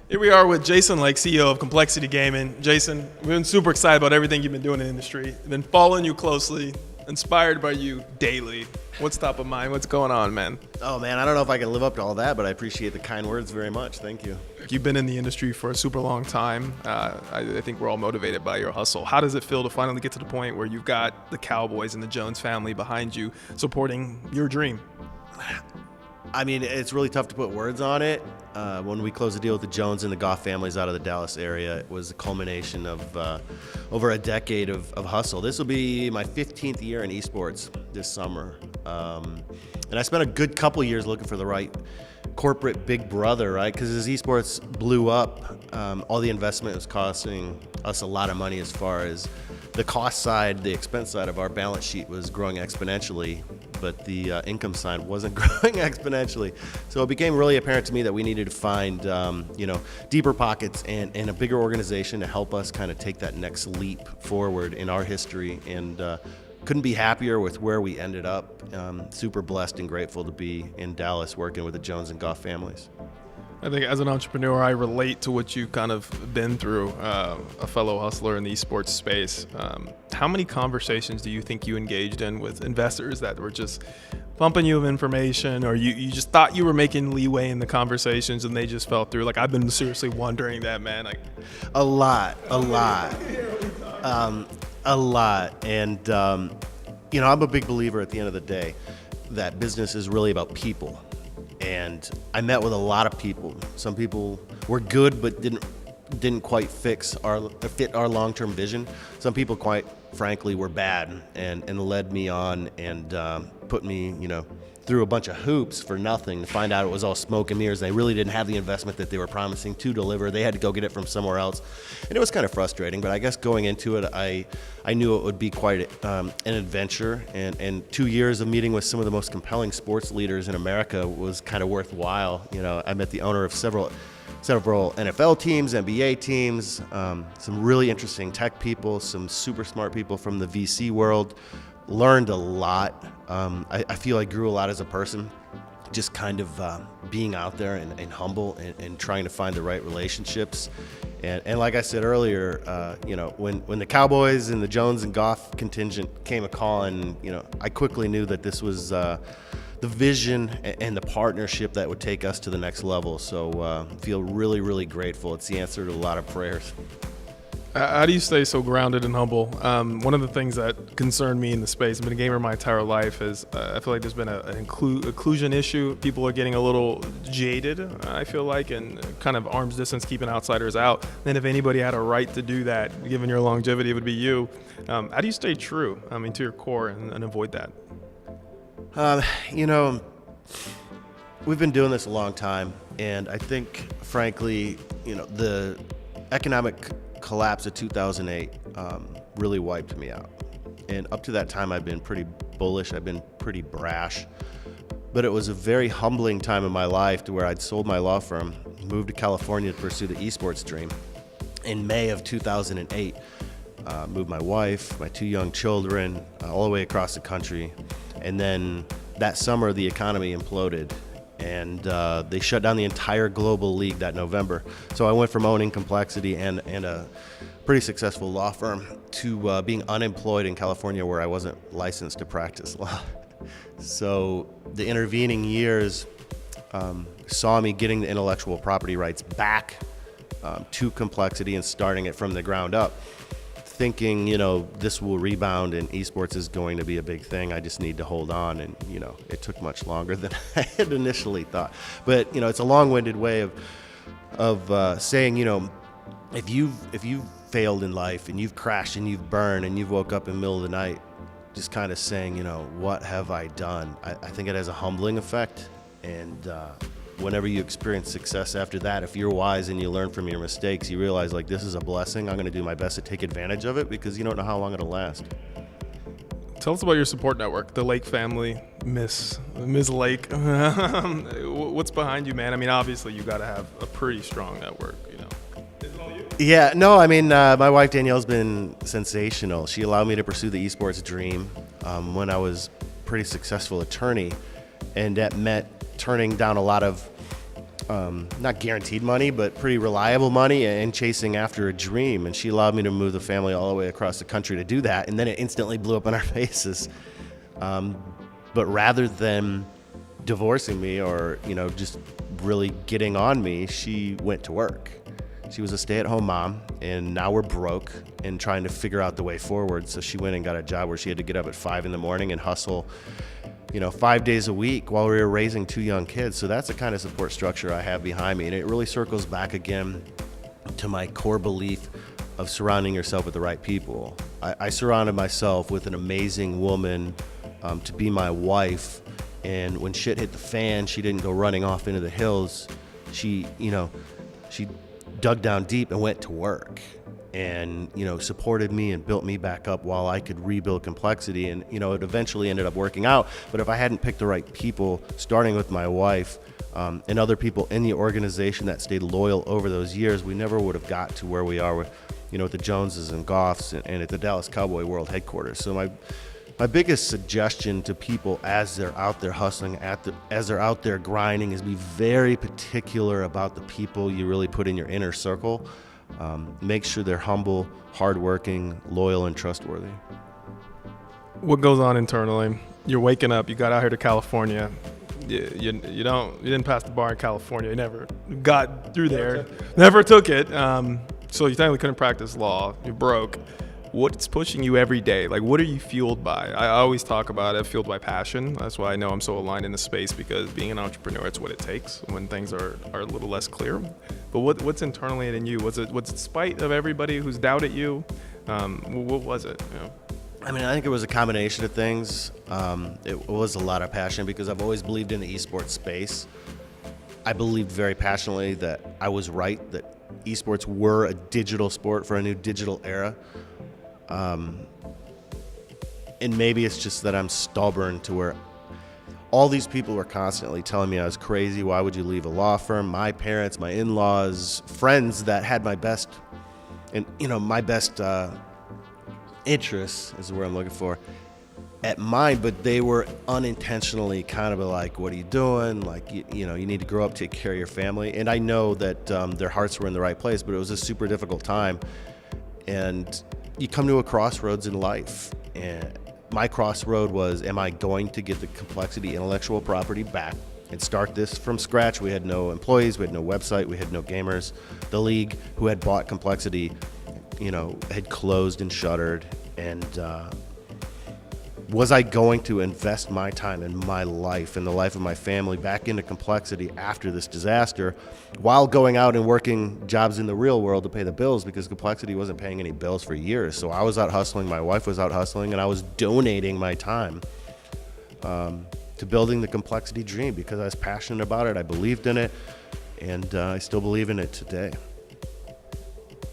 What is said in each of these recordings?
Here we are with Jason Lake, CEO of Complexity Gaming. Jason, we've been super excited about everything you've been doing in the industry. Been following you closely, inspired by you daily. What's top of mind? What's going on, man? Oh man, I don't know if I can live up to all that, but I appreciate the kind words very much. Thank you. You've been in the industry for a super long time. I think we're all motivated by your hustle. How does it feel to finally get to the point where you've got the Cowboys and the Jones family behind you supporting your dream? I mean, it's really tough to put words on it. When we closed the deal with the Jones and the Goff families out of the Dallas area, it was a culmination of over a decade of hustle. This will be my 15th year in esports this summer. And I spent a good couple years looking for the right corporate big brother, right? Because as esports blew up, all the investment was costing us a lot of money as far as the cost side, the expense side of our balance sheet was growing exponentially, but the income side wasn't growing exponentially. So it became really apparent to me that we needed to find, deeper pockets and a bigger organization to help us kind of take that next leap forward in our history. And couldn't be happier with where we ended up. Super blessed and grateful to be in Dallas working with the Jones and Goff families. I think as an entrepreneur, I relate to what you've kind of been through, a fellow hustler in the esports space. How many conversations do you think you engaged in with investors that were just pumping you with information, or you just thought you were making leeway in the conversations and they just fell through? Like, I've been seriously wondering that, man. Like, a lot. And, I'm a big believer at the end of the day that business is really about people. And I met with a lot of people. Some people were good but didn't quite fit our long-term vision. Some people, quite frankly, were bad and led me on and put me, through a bunch of hoops for nothing to find out it was all smoke and mirrors. They really didn't have the investment that they were promising to deliver. They had to go get it from somewhere else. And it was kind of frustrating, but I guess going into it, I knew it would be quite an adventure. And 2 years of meeting with some of the most compelling sports leaders in America was kind of worthwhile. I met the owner of several NFL teams, NBA teams, some really interesting tech people, some super smart people from the VC world. Learned a lot. I feel I grew a lot as a person, just kind of being out there and humble and trying to find the right relationships. And like I said earlier, when the Cowboys and the Jones and Goff contingent came a calling, I quickly knew that this was the vision and the partnership that would take us to the next level. So feel really, really grateful. It's the answer to a lot of prayers. How do you stay so grounded and humble? One of the things that concerned me in the space, I've been a gamer my entire life, is I feel like there's been an inclusion issue. People are getting a little jaded, I feel like, and kind of arm's distance, keeping outsiders out. And if anybody had a right to do that, given your longevity, it would be you. How do you stay true, to your core and avoid that? We've been doing this a long time, and I think, frankly, the economic collapse of 2008 really wiped me out. And up to that time, I've been pretty bullish. I've been pretty brash. But it was a very humbling time in my life to where I'd sold my law firm, moved to California to pursue the esports dream. In May of 2008, moved my wife, my 2 young children, all the way across the country. And then that summer, the economy imploded. And they shut down the entire global league that November. So I went from owning Complexity and a pretty successful law firm to being unemployed in California, where I wasn't licensed to practice law. So the intervening years saw me getting the intellectual property rights back to Complexity and starting it from the ground up, thinking, this will rebound and esports is going to be a big thing. I just need to hold on. And, it took much longer than I had initially thought. But, it's a long-winded way of saying, if you've failed in life and you've crashed and you've burned and you've woke up in the middle of the night, just kind of saying, what have I done? I think it has a humbling effect. And whenever you experience success after that, if you're wise and you learn from your mistakes, you realize, like, this is a blessing. I'm going to do my best to take advantage of it, because you don't know how long it'll last. Tell us about your support network, the Lake family, Ms. Lake. What's behind you, man? Obviously you got to have a pretty strong network, Is it all you? Yeah, no, my wife Danielle's been sensational. She allowed me to pursue the esports dream when I was a pretty successful attorney, and that meant turning down a lot of not guaranteed money, but pretty reliable money and chasing after a dream. And she allowed me to move the family all the way across the country to do that. And then it instantly blew up in our faces. But rather than divorcing me or, just really getting on me, she went to work. She was a stay-at-home mom, and now we're broke and trying to figure out the way forward. So she went and got a job where she had to get up at 5 a.m. and hustle, 5 days a week while we were raising 2 young kids. So that's the kind of support structure I have behind me. And it really circles back again to my core belief of surrounding yourself with the right people. I surrounded myself with an amazing woman to be my wife. And when shit hit the fan, she didn't go running off into the hills. She dug down deep and went to work and, supported me and built me back up while I could rebuild complexity. And, it eventually ended up working out. But if I hadn't picked the right people, starting with my wife and other people in the organization that stayed loyal over those years, we never would have got to where we are with, with the Joneses and Goffs and at the Dallas Cowboy World Headquarters. So my biggest suggestion to people as they're out there hustling, as they're out there grinding, is be very particular about the people you really put in your inner circle. Make sure they're humble, hardworking, loyal, and trustworthy. What goes on internally? You're waking up. You got out here to California. You didn't pass the bar in California. You never got through there. Never took it. So you technically couldn't practice law. You're broke. What's pushing you every day? Like, what are you fueled by? I always talk about it, fueled by passion. That's why I know I'm so aligned in the space, because being an entrepreneur, it's what it takes when things are a little less clear. But what's internally in you? What's it spite of everybody who's doubted you? What was it? I think it was a combination of things. It was a lot of passion because I've always believed in the esports space. I believed very passionately that I was right, that esports were a digital sport for a new digital era. And maybe it's just that I'm stubborn to where all these people were constantly telling me I was crazy. Why would you leave a law firm? My parents, my in-laws, friends that had my best, and my best interests is the word I'm looking for, at mine, but they were unintentionally kind of like, what are you doing? Like, you need to grow up, take care of your family. And I know that their hearts were in the right place, but it was a super difficult time. And you come to a crossroads in life. And my crossroad was, am I going to get the complexity intellectual property back and start this from scratch? We had no employees, we had no website, we had no gamers. The league who had bought complexity, had closed and shuttered. And was I going to invest my time and my life and the life of my family back into complexity after this disaster, while going out and working jobs in the real world to pay the bills, because complexity wasn't paying any bills for years? So I was out hustling, my wife was out hustling, and I was donating my time to building the complexity dream because I was passionate about it, I believed in it, and I still believe in it today.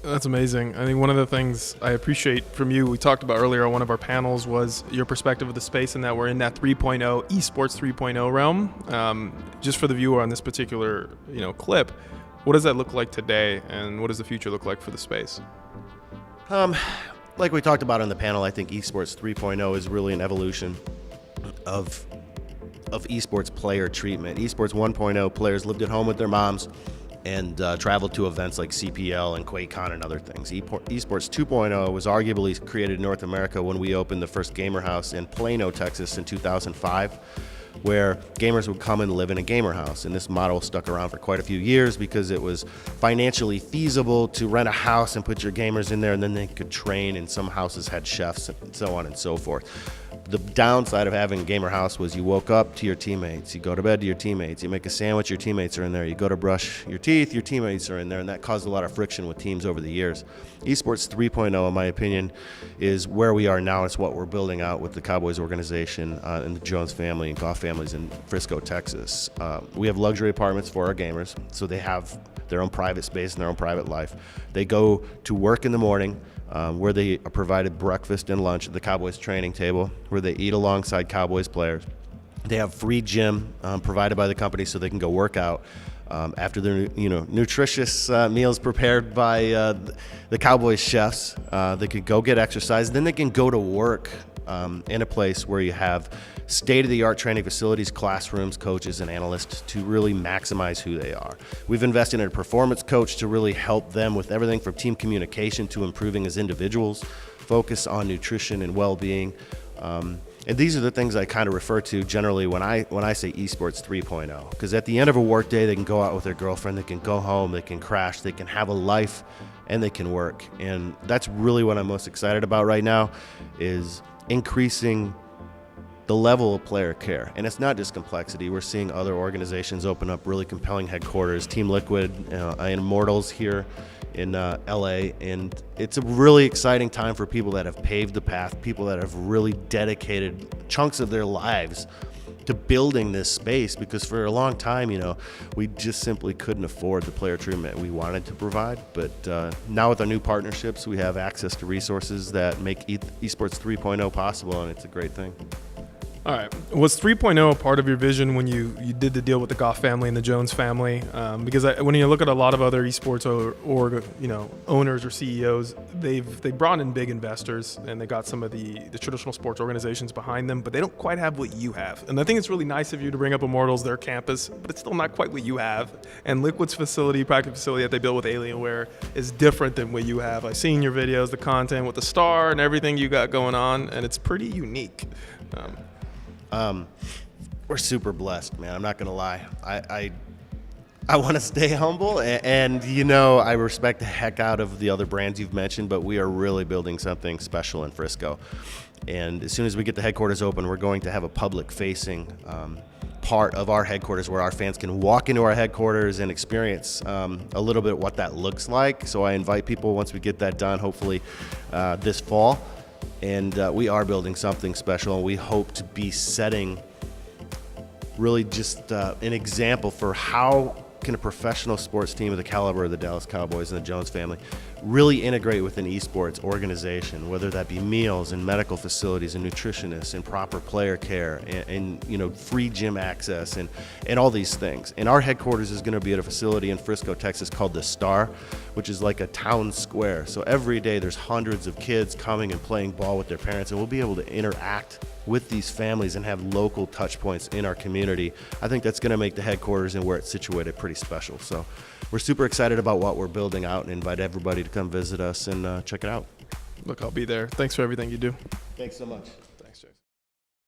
That's amazing. I think one of the things I appreciate from you, we talked about earlier on one of our panels, was your perspective of the space and that we're in that 3.0, esports 3.0 realm. Just for the viewer on this particular clip, what does that look like today, and what does the future look like for the space? Like we talked about on the panel, I think esports 3.0 is really an evolution of esports player treatment. Esports 1.0 players lived at home with their moms and traveled to events like CPL and QuakeCon and other things. Esports 2.0 was arguably created in North America when we opened the first gamer house in Plano, Texas in 2005, where gamers would come and live in a gamer house. And this model stuck around for quite a few years because it was financially feasible to rent a house and put your gamers in there, and then they could train, and some houses had chefs and so on and so forth. The downside of having a gamer house was you woke up to your teammates, you go to bed to your teammates, you make a sandwich, your teammates are in there, you go to brush your teeth, your teammates are in there, and that caused a lot of friction with teams over the years. Esports 3.0, in my opinion, is where we are now. It's what we're building out with the Cowboys organization and the Jones family and Goff families in Frisco, Texas. We have luxury apartments for our gamers, so they have their own private space and their own private life. They go to work in the morning, where they are provided breakfast and lunch at the Cowboys training table, where they eat alongside Cowboys players. They have free gym provided by the company so they can go work out after their nutritious meals prepared by the Cowboys chefs. They could go get exercise. Then they can go to work in a place where you have state-of-the-art training facilities, classrooms, coaches, and analysts to really maximize who they are. We've invested in a performance coach to really help them with everything from team communication to improving as individuals, focus on nutrition and well-being. And these are the things I kind of refer to generally when I say esports 3.0, because at the end of a work day, they can go out with their girlfriend, they can go home, they can crash, they can have a life, and they can work. And that's really what I'm most excited about right now, is increasing the level of player care. And it's not just complexity. We're seeing other organizations open up really compelling headquarters, Team Liquid and Immortals here in LA, and it's a really exciting time for people that have paved the path, people that have really dedicated chunks of their lives to building this space, because for a long time, we just simply couldn't afford the player treatment we wanted to provide. But now with our new partnerships, we have access to resources that make esports 3.0 possible, and it's a great thing. All right. Was 3.0 a part of your vision when you did the deal with the Goff family and the Jones family? Because when you look at a lot of other esports or owners or CEOs, they brought in big investors and they got some of the traditional sports organizations behind them, but they don't quite have what you have. And I think it's really nice of you to bring up Immortals, their campus, but it's still not quite what you have. And Liquid's facility, practice facility that they built with Alienware is different than what you have. I've seen your videos, the content with the star and everything you got going on, and it's pretty unique. We're super blessed, man. I'm not gonna lie. I want to stay humble, and I respect the heck out of the other brands you've mentioned, but we are really building something special in Frisco. And as soon as we get the headquarters open, we're going to have a public-facing part of our headquarters where our fans can walk into our headquarters and experience a little bit what that looks like. So I invite people, once we get that done, hopefully this fall. And we are building something special, and we hope to be setting really just an example for how can a professional sports team of the caliber of the Dallas Cowboys and the Jones family really integrate with an esports organization, whether that be meals and medical facilities and nutritionists and proper player care and free gym access and all these things. And our headquarters is going to be at a facility in Frisco, Texas called the Star, which is like a town square. So every day there's hundreds of kids coming and playing ball with their parents, and we'll be able to interact with these families and have local touch points in our community. I think that's going to make the headquarters and where it's situated pretty special. So we're super excited about what we're building out and invite everybody to come visit us and check it out. Look, I'll be there. Thanks for everything you do. Thanks so much.